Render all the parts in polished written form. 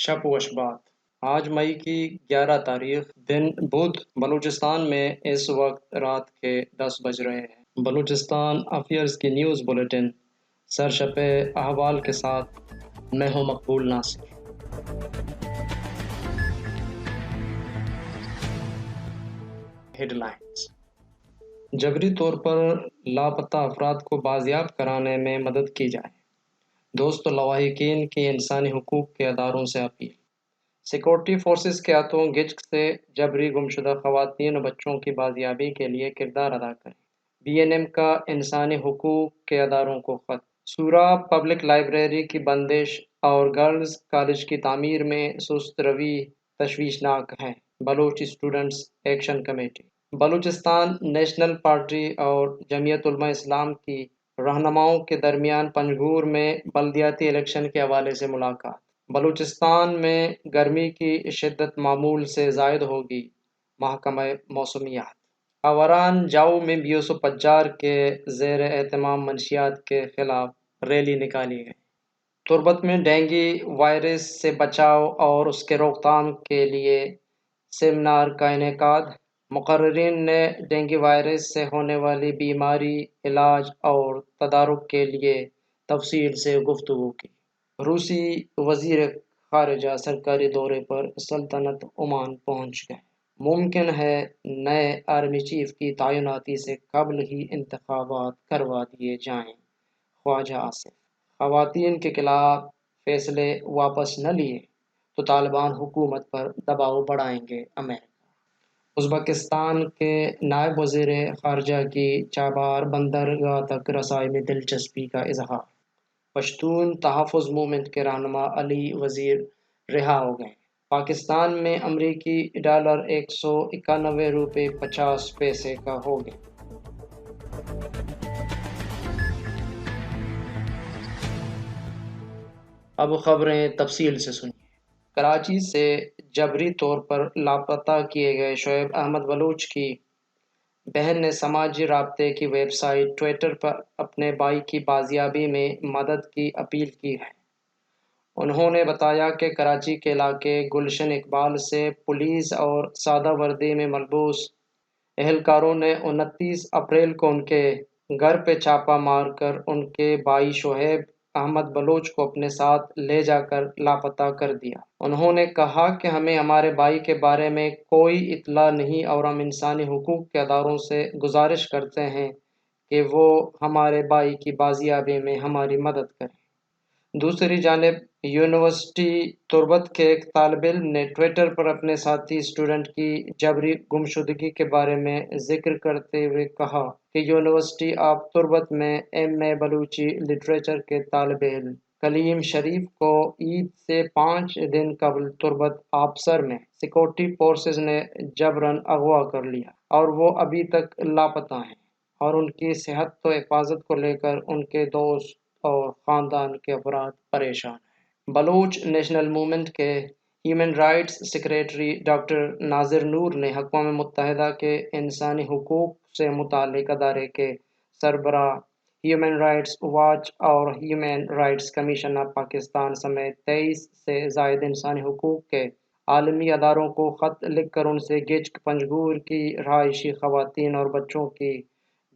شب و اشباط۔ آج مئی کی 11 تاریخ دن بدھ بلوچستان میں اس وقت رات کے 10 بج رہے ہیں۔ بلوچستان افیئرز کی نیوز بلیٹن سرشپ احوال کے ساتھ میں ہوں مقبول ناصر۔ Head lines. جبری طور پر لاپتہ افراد کو بازیاب کرانے میں مدد کی جائے۔ دوست و لواحقین کی انسانی حقوق کے اداروں سے اپیل۔ سیکورٹی فورسز کے ہاتھوں گچک سے جبری گمشدہ خواتین و بچوں کی بازیابی کے لیے کردار ادا کریں۔ بی این ایم کا انسانی حقوق کے اداروں کو خط۔ سورا پبلک لائبریری کی بندش اور گرلز کالج کی تعمیر میں سست روی تشویشناک ہے۔ Baloch students action committee. Balochistan national party اور جمعیت علماء اسلام کی رہنماؤں کے درمیان پنجگور میں بلدیاتی الیکشن کے حوالے سے ملاقات۔ بلوچستان میں گرمی کی شدت معمول سے زائد ہوگی، محکمہ موسمیات۔ آوران جاؤ میں بیوسو پجار کے زیر اہتمام منشیات کے خلاف ریلی نکالی گئی۔ تربت میں ڈینگی وائرس سے بچاؤ اور اس کے روک تھام کے لیے سیمینار کا انعقاد۔ مقررین نے ڈینگی وائرس سے ہونے والی بیماری، علاج اور تدارک کے لیے تفصیل سے گفتگو کی۔ روسی وزیر خارجہ سرکاری دورے پر سلطنت عمان پہنچ گئے۔ ممکن ہے نئے آرمی چیف کی تعیناتی سے قبل ہی انتخابات کروا دیے جائیں، خواجہ آصف۔ خواتین کے خلاف فیصلے واپس نہ لیے تو طالبان حکومت پر دباؤ بڑھائیں گے، امریکہ۔ ازبکستان کے نائب وزیر خارجہ کی چابہار بندرگاہ تک رسائی میں دلچسپی کا اظہار۔ پشتون تحفظ موومنٹ کے رہنما علی وزیر رہا ہو گئے۔ پاکستان میں امریکی ڈالر 191 روپے 50 پیسے کا ہو گیا۔ اب خبریں تفصیل سے سنیے۔ کراچی سے جبری طور پر لاپتہ کیے گئے شعیب احمد بلوچ کی بہن نے سماجی رابطے کی ویب سائٹ ٹویٹر پر اپنے بھائی کی بازیابی میں مدد کی اپیل کی ہے۔ انہوں نے بتایا کہ کراچی کے علاقے گلشن اقبال سے پولیس اور سادہ وردی میں ملبوس اہلکاروں نے 29 اپریل کو ان کے گھر پہ چھاپہ مار کر ان کے بھائی شعیب احمد بلوچ کو اپنے ساتھ لے جا کر لاپتہ کر دیا۔ انہوں نے کہا کہ ہمیں ہمارے بھائی کے بارے میں کوئی اطلاع نہیں اور ہم انسانی حقوق کے اداروں سے گزارش کرتے ہیں کہ وہ ہمارے بھائی کی بازیابی میں ہماری مدد کریں۔ دوسری جانب یونیورسٹی تربت کے ایک طالب علم نے ٹویٹر پر اپنے ساتھی اسٹوڈنٹ کی جبری گمشدگی کے بارے میں ذکر کرتے ہوئے کہا کہ یونیورسٹی آف تربت میں ایم اے بلوچی لٹریچر کے طالب علم کلیم شریف کو عید سے 5 دن قبل تربت آبسر میں سیکورٹی فورسز نے جبراً اغوا کر لیا اور وہ ابھی تک لاپتہ ہیں اور ان کی صحت و حفاظت کو لے کر ان کے دوست اور خاندان کے افراد پریشان ہیں۔ بلوچ نیشنل موومنٹ کے ہیومن رائٹس سیکریٹری ڈاکٹر ناظر نور نے اقوام متحدہ کے انسانی حقوق سے متعلق ادارے کے سربراہ، ہیومن رائٹس واچ اور human rights commission of Pakistan سمیت 23 سے زائد انسانی حقوق کے عالمی اداروں کو خط لکھ کر ان سے گچک پنجگور کی رہائشی خواتین اور بچوں کی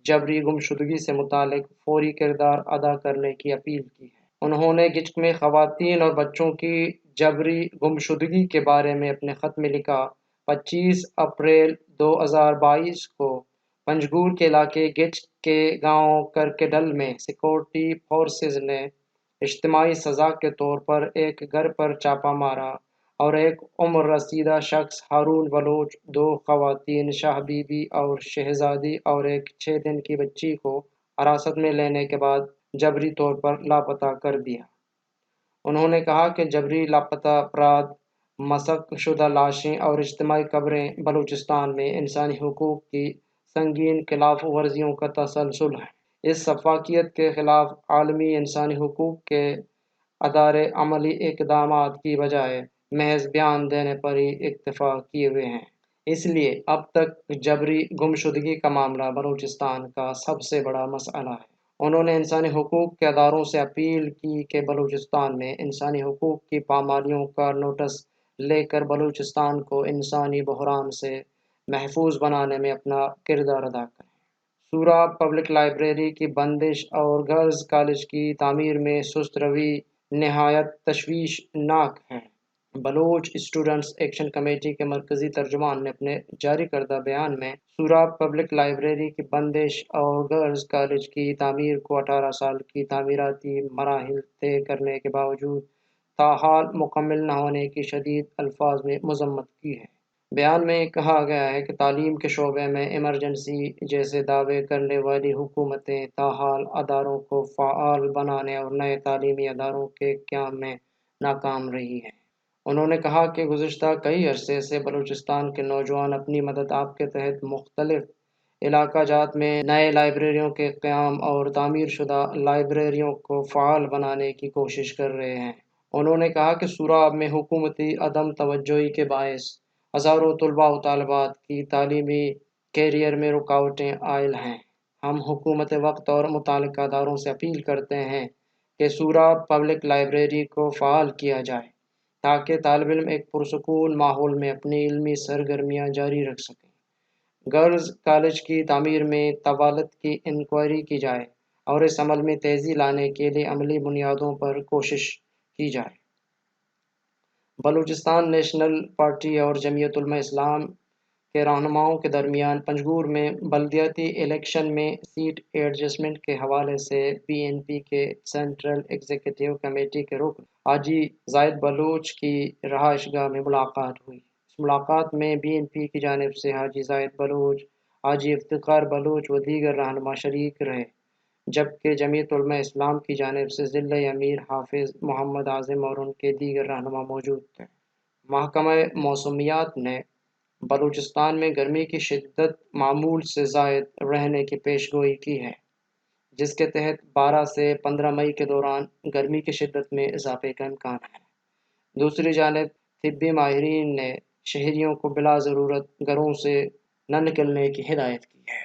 جبری گمشدگی سے متعلق فوری کردار ادا کرنے کی اپیل کی ہے۔ انہوں نے گچک میں خواتین اور بچوں کی جبری گمشدگی کے بارے میں اپنے خط میں لکھا: 25 اپریل 2022 کو پنجگور کے علاقے گچک کے گاؤں کرکڈل میں سیکورٹی فورسز نے اجتماعی سزا کے طور پر ایک گھر پر چھاپہ مارا اور ایک عمر رسیدہ شخص ہارون بلوچ، 2 خواتین شاہ بی بی اور شہزادی اور ایک 6 دن کی بچی کو حراست میں لینے کے بعد جبری طور پر لاپتہ کر دیا۔ انہوں نے کہا کہ جبری لاپتہ افراد، مسخ شدہ لاشیں اور اجتماعی قبریں بلوچستان میں انسانی حقوق کی سنگین خلاف ورزیوں کا تسلسل ہیں۔ اس سفاکیت کے خلاف عالمی انسانی حقوق کے ادارے عملی اقدامات کی بجائے محض بیان دینے پر ہی اکتفا کیے ہوئے ہیں۔ اس لیے اب تک جبری گمشدگی کا معاملہ بلوچستان کا سب سے بڑا مسئلہ ہے۔ انہوں نے انسانی حقوق کے اداروں سے اپیل کی کہ بلوچستان میں انسانی حقوق کی پامالیوں کا نوٹس لے کر بلوچستان کو انسانی بحران سے محفوظ بنانے میں اپنا کردار ادا کریں۔ سوراب پبلک لائبریری کی بندش اور گرلز کالج کی تعمیر میں سست روی نہایت تشویشناک ہے۔ بلوچ اسٹوڈنٹس ایکشن کمیٹی کے مرکزی ترجمان نے اپنے جاری کردہ بیان میں سوراب پبلک لائبریری کی بندش اور گرلز کالج کی تعمیر کو 18 سال کی تعمیراتی مراحل طے کرنے کے باوجود تاحال مکمل نہ ہونے کی شدید الفاظ میں مذمت کی ہے۔ بیان میں کہا گیا ہے کہ تعلیم کے شعبے میں ایمرجنسی جیسے دعوے کرنے والی حکومتیں تاحال اداروں کو فعال بنانے اور نئے تعلیمی اداروں کے قیام میں ناکام رہی ہیں۔ انہوں نے کہا کہ گزشتہ کئی عرصے سے بلوچستان کے نوجوان اپنی مدد آپ کے تحت مختلف علاقہ جات میں نئے لائبریریوں کے قیام اور تعمیر شدہ لائبریریوں کو فعال بنانے کی کوشش کر رہے ہیں۔ انہوں نے کہا کہ سوراب میں حکومتی عدم توجہی کے باعث ہزاروں طلباء و طالبات کی تعلیمی کیریئر میں رکاوٹیں عائل ہیں۔ ہم حکومت وقت اور متعلقہ اداروں سے اپیل کرتے ہیں کہ سوراب پبلک لائبریری کو فعال کیا جائے تاکہ طالب علم ایک پرسکون ماحول میں اپنی علمی سرگرمیاں جاری رکھ سکیں۔ گرلز کالج کی تعمیر میں طوالت کی انکوائری کی جائے اور اس عمل میں تیزی لانے کے لیے عملی بنیادوں پر کوشش کی جائے۔ بلوچستان نیشنل پارٹی اور جمعیت علماء اسلام کے رہنماؤں کے درمیان پنجگور میں بلدیاتی الیکشن میں سیٹ ایڈجسٹمنٹ کے حوالے سے بی این پی کے سینٹرل ایگزیکٹو کمیٹی کے رکن حاجی زاہد بلوچ کی رہائش گاہ میں ملاقات ہوئی۔ اس ملاقات میں بی این پی کی جانب سے حاجی زاہد بلوچ، حاجی افتخار بلوچ و دیگر رہنما شریک رہے، جبکہ جمعیت علماء اسلام کی جانب سے ضلع امیر حافظ محمد اعظم اور ان کے دیگر رہنما موجود تھے۔ محکمہ موسمیات نے بلوچستان میں گرمی کی شدت معمول سے زائد رہنے کی پیش گوئی کی ہے، جس کے تحت 12 سے 15 مئی کے دوران گرمی کی شدت میں اضافے کا امکان ہے۔ دوسری جانب طبی ماہرین نے شہریوں کو بلا ضرورت گھروں سے نہ نکلنے کی ہدایت کی ہے۔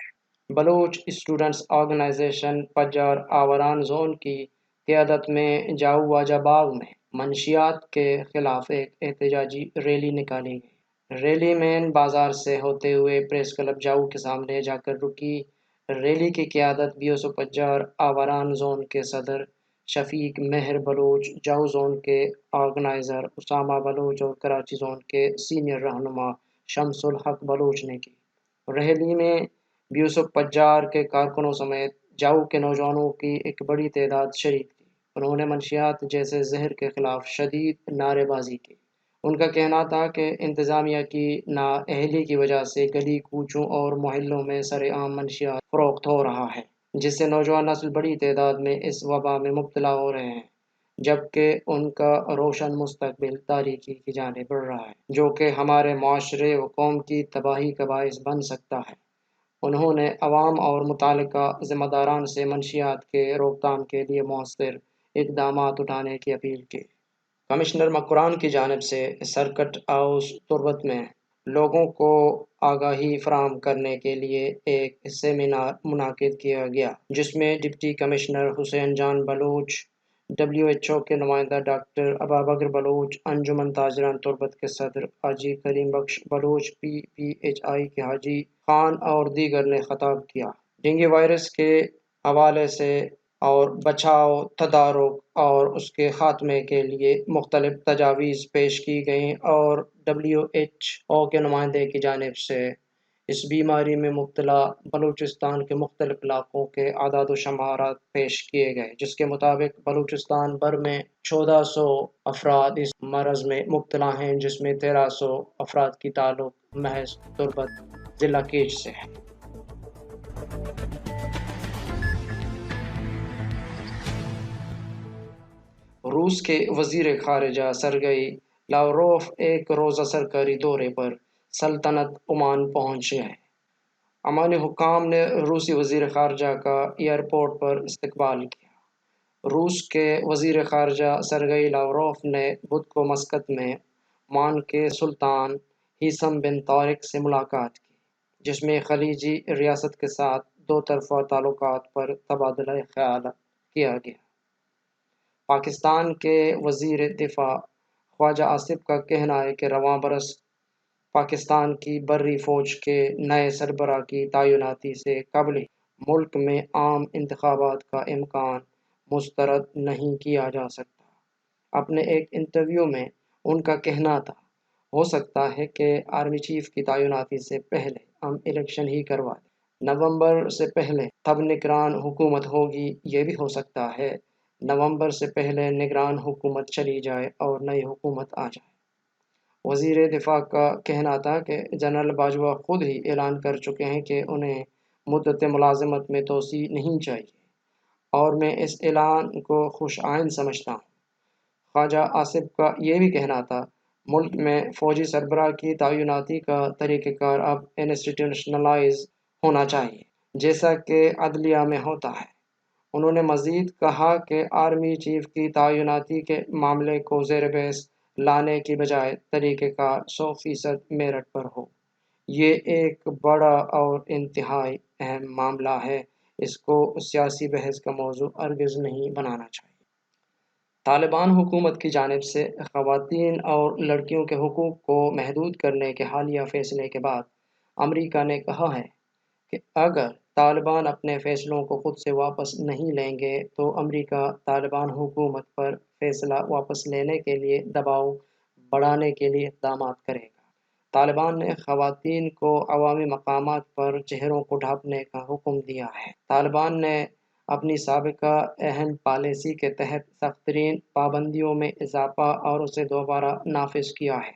Baloch students organization پجار Awaran zone کی قیادت میں جاؤ واجہ باغ میں منشیات کے خلاف ایک احتجاجی ریلی نکالی گئی۔ ریلی مین بازار سے ہوتے ہوئے پریس کلب جاؤ کے سامنے جا کر رکی۔ ریلی کی قیادت بیوسف پجار آوران زون کے صدر شفیق مہر بلوچ، جاؤ زون کے آرگنائزر اسامہ بلوچ اور کراچی زون کے سینئر رہنما شمس الحق بلوچ نے کی۔ ریلی میں بیوسف پجار کے کارکنوں سمیت جاؤ کے نوجوانوں کی ایک بڑی تعداد شریک تھی۔ انہوں نے منشیات جیسے زہر کے خلاف شدید نعرے بازی کی۔ ان کا کہنا تھا کہ انتظامیہ کی نااہلی کی وجہ سے گلی کوچوں اور محلوں میں سر عام منشیات فروخت ہو رہا ہے، جس سے نوجوان نسل بڑی تعداد میں اس وبا میں مبتلا ہو رہے ہیں، جبکہ ان کا روشن مستقبل تاریکی کی جانب بڑھ رہا ہے، جو کہ ہمارے معاشرے و قوم کی تباہی کا باعث بن سکتا ہے۔ انہوں نے عوام اور متعلقہ ذمہ داران سے منشیات کے روک تھام کے لیے مؤثر اقدامات اٹھانے کی اپیل کی۔ کمشنر مکران کی جانب سے سرکٹ ہاؤس تربت میں لوگوں کو آگاہی فراہم کرنے کے لیے ایک سیمینار منعقد کیا گیا، جس میں deputy commissioner Hussain Jan Baloch, WHO کے نمائندہ ڈاکٹر ابابکر بلوچ، انجمن تاجران تربت کے صدر حاجی کریم بخش بلوچ، PPHI کے حاجی خان اور دیگر نے خطاب کیا۔ ڈینگی وائرس کے حوالے سے اور بچاؤ، تدارک اور اس کے خاتمے کے لیے مختلف تجاویز پیش کی گئیں اور WHO کے نمائندے کی جانب سے اس بیماری میں مبتلا بلوچستان کے مختلف علاقوں کے اعداد و شمارات پیش کیے گئے، جس کے مطابق بلوچستان بھر میں 1400 افراد اس مرض میں مبتلا ہیں، جس میں 1300 افراد کی تعلق محض تربت ضلع کیچ سے ہے۔ روس کے وزیر خارجہ سرگئی لاوروف ایک روزہ سرکاری دورے پر سلطنت عمان پہنچ گئے۔ عمانی حکام نے روسی وزیر خارجہ کا ایئرپورٹ پر استقبال کیا۔ روس کے وزیر خارجہ سرگئی لاوروف نے بدھ کو مسقط میں عمان کے سلطان ہیثم بن طارق سے ملاقات کی، جس میں خلیجی ریاست کے ساتھ دو طرفہ تعلقات پر تبادلہ خیال کیا گیا۔ پاکستان کے وزیر دفاع خواجہ آصف کا کہنا ہے کہ رواں برس پاکستان کی بری فوج کے نئے سربراہ کی تعیناتی سے قبل ہی ملک میں عام انتخابات کا امکان مسترد نہیں کیا جا سکتا۔ اپنے ایک انٹرویو میں ان کا کہنا تھا، ہو سکتا ہے کہ آرمی چیف کی تعیناتی سے پہلے ہم الیکشن ہی کروا دیں، نومبر سے پہلے تب نگران حکومت ہوگی، یہ بھی ہو سکتا ہے نومبر سے پہلے نگران حکومت چلی جائے اور نئی حکومت آ جائے۔ وزیر دفاع کا کہنا تھا کہ جنرل باجوہ خود ہی اعلان کر چکے ہیں کہ انہیں مدت ملازمت میں توسیع نہیں چاہیے، اور میں اس اعلان کو خوش آئند سمجھتا ہوں۔ خواجہ آصف کا یہ بھی کہنا تھا، ملک میں فوجی سربراہ کی تعیناتی کا طریقہ کار اب انسٹیٹیوشنلائز ہونا چاہیے، جیسا کہ عدلیہ میں ہوتا ہے۔ انہوں نے مزید کہا کہ آرمی چیف کی تعیناتی کے معاملے کو زیر بحث لانے کی بجائے طریقہ کار 100% میرٹ پر ہو۔ یہ ایک بڑا اور انتہائی اہم معاملہ ہے، اس کو سیاسی بحث کا موضوع ہرگز نہیں بنانا چاہیے۔ طالبان حکومت کی جانب سے خواتین اور لڑکیوں کے حقوق کو محدود کرنے کے حالیہ فیصلے کے بعد امریکہ نے کہا ہے کہ اگر طالبان اپنے فیصلوں کو خود سے واپس نہیں لیں گے تو امریکہ طالبان حکومت پر فیصلہ واپس لینے کے لیے دباؤ بڑھانے کے لیے اقدامات کرے گا۔ طالبان نے خواتین کو عوامی مقامات پر چہروں کو ڈھانپنے کا حکم دیا ہے۔ طالبان نے اپنی سابقہ اہم پالیسی کے تحت سخت ترین پابندیوں میں اضافہ اور اسے دوبارہ نافذ کیا ہے،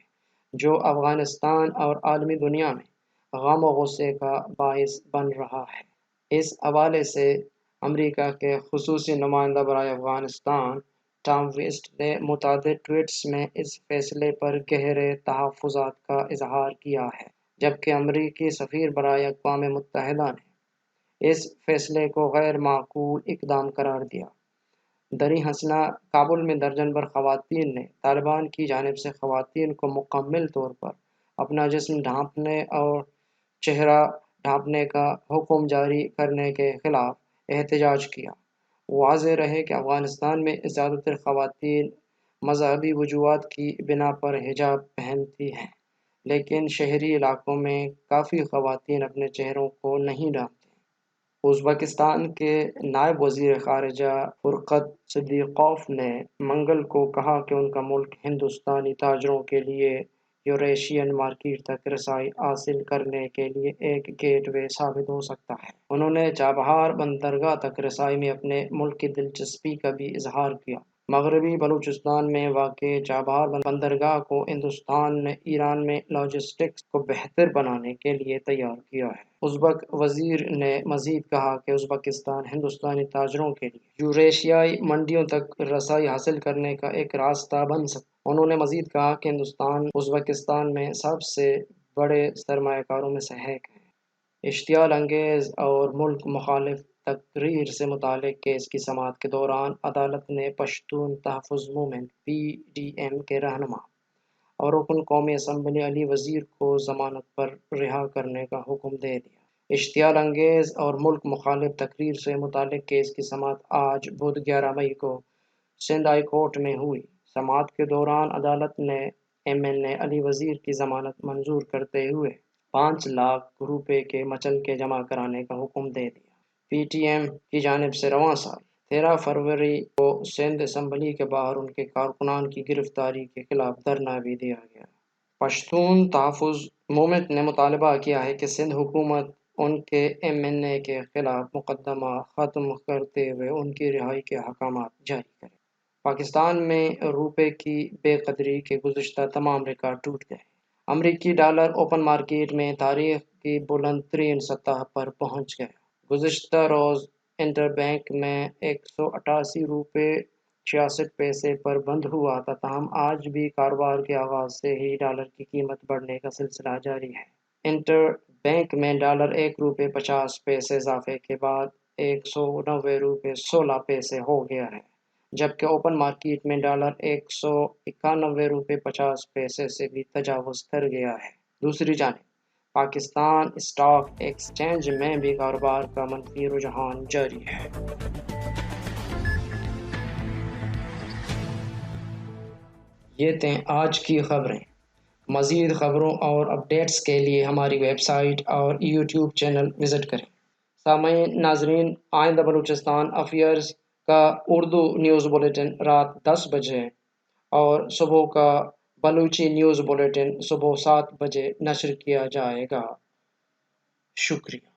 جو افغانستان اور عالمی دنیا میں غم و غصے کا باعث بن رہا ہے۔ اس حوالے سے امریکہ کے خصوصی نمائندہ برائے افغانستان ٹام ویسٹ نے متعدد ٹویٹس میں اس فیصلے پر گہرے تحفظات کا اظہار کیا ہے، جبکہ امریکی سفیر برائے اقوام متحدہ نے اس فیصلے کو غیر معقول اقدام قرار دیا۔ دریں حسنہ کابل میں درجن بھر خواتین نے طالبان کی جانب سے خواتین کو مکمل طور پر اپنا جسم ڈھانپنے اور چہرہ ڈھانپنے کا حکم جاری کرنے کے خلاف احتجاج کیا۔ واضح رہے کہ افغانستان میں زیادہ تر خواتین مذہبی وجوہات کی بنا پر حجاب پہنتی ہیں، لیکن شہری علاقوں میں کافی خواتین اپنے چہروں کو نہیں ڈھانپتی۔ ازبکستان کے نائب وزیر خارجہ فرقت صدیقوف نے منگل کو کہا کہ ان کا ملک ہندوستانی تاجروں کے لیے یوریشین مارکیٹ تک رسائی حاصل کرنے کے لیے ایک گیٹ وے ثابت ہو سکتا ہے۔ انہوں نے چابہار بندرگاہ تک رسائی میں اپنے ملک کی دلچسپی کا بھی اظہار کیا۔ مغربی بلوچستان میں واقع چابہار بندرگاہ کو ہندوستان نے ایران میں لاجسٹکس کو بہتر بنانے کے لیے تیار کیا ہے۔ ازبک وزیر نے مزید کہا کہ ازبکستان ہندوستانی تاجروں کے لیے یوریشیائی منڈیوں تک رسائی حاصل کرنے کا ایک راستہ بن سکتا ہے۔ انہوں نے مزید کہا کہ ہندوستان ازبکستان میں سب سے بڑے سرمایہ کاروں میں سے ایک ہے۔ اشتعال انگیز اور ملک مخالف تقریر سے متعلق کیس کی سماعت کے دوران عدالت نے پشتون تحفظ موومنٹ (PDM) کے رہنما اور رکن قومی اسمبلی علی وزیر کو ضمانت پر رہا کرنے کا حکم دے دیا۔ اشتعال انگیز اور ملک مخالف تقریر سے متعلق کیس کی سماعت آج بدھ 11 مئی کو سندھ ہائی کورٹ میں ہوئی۔ سماعت کے دوران عدالت نے MNA علی وزیر کی ضمانت منظور کرتے ہوئے 5 لاکھ روپے کے مچلکے جمع کرانے کا حکم دے دیا۔ PTM کی جانب سے رواں سال 13 فروری کو سندھ اسمبلی کے باہر ان کے کارکنان کی گرفتاری کے خلاف دھرنا بھی دیا گیا۔ پشتون تحفظ موومنٹ نے مطالبہ کیا ہے کہ سندھ حکومت ان کے MNA کے خلاف مقدمہ ختم کرتے ہوئے ان کی رہائی کے احکامات جاری کرے۔ پاکستان میں روپے کی بے قدری کے گزشتہ تمام ریکارڈ ٹوٹ گئے۔ امریکی ڈالر اوپن مارکیٹ میں تاریخ کی بلند ترین سطح پر پہنچ گیا۔ گزشتہ روز انٹر بینک میں 188 روپے 66 پیسے پر بند ہوا تھا، تاہم آج بھی کاروبار کے آغاز سے ہی ڈالر کی قیمت بڑھنے کا سلسلہ جاری ہے۔ انٹر بینک میں ڈالر 1 روپے 50 پیسے اضافے کے بعد 190 روپے 16 پیسے ہو گیا ہے، جبکہ اوپن مارکیٹ میں ڈالر 191 روپے 50 پیسے سے بھی تجاوز کر گیا ہے۔ دوسری جانب پاکستان اسٹاک ایکسچینج میں بھی کاروبار کا منفی رجحان جاری ہے۔ یہ تھیں آج کی خبریں۔ مزید خبروں اور اپڈیٹس کے لیے ہماری ویب سائٹ اور یوٹیوب چینل وزٹ کریں۔ سامعین ناظرین، آئندہ بلوچستان افیئرز کا اردو نیوز بلیٹن رات 10 بجے اور صبح کا بلوچی نیوز بلیٹن صبح 7 بجے نشر کیا جائے گا۔ شکریہ۔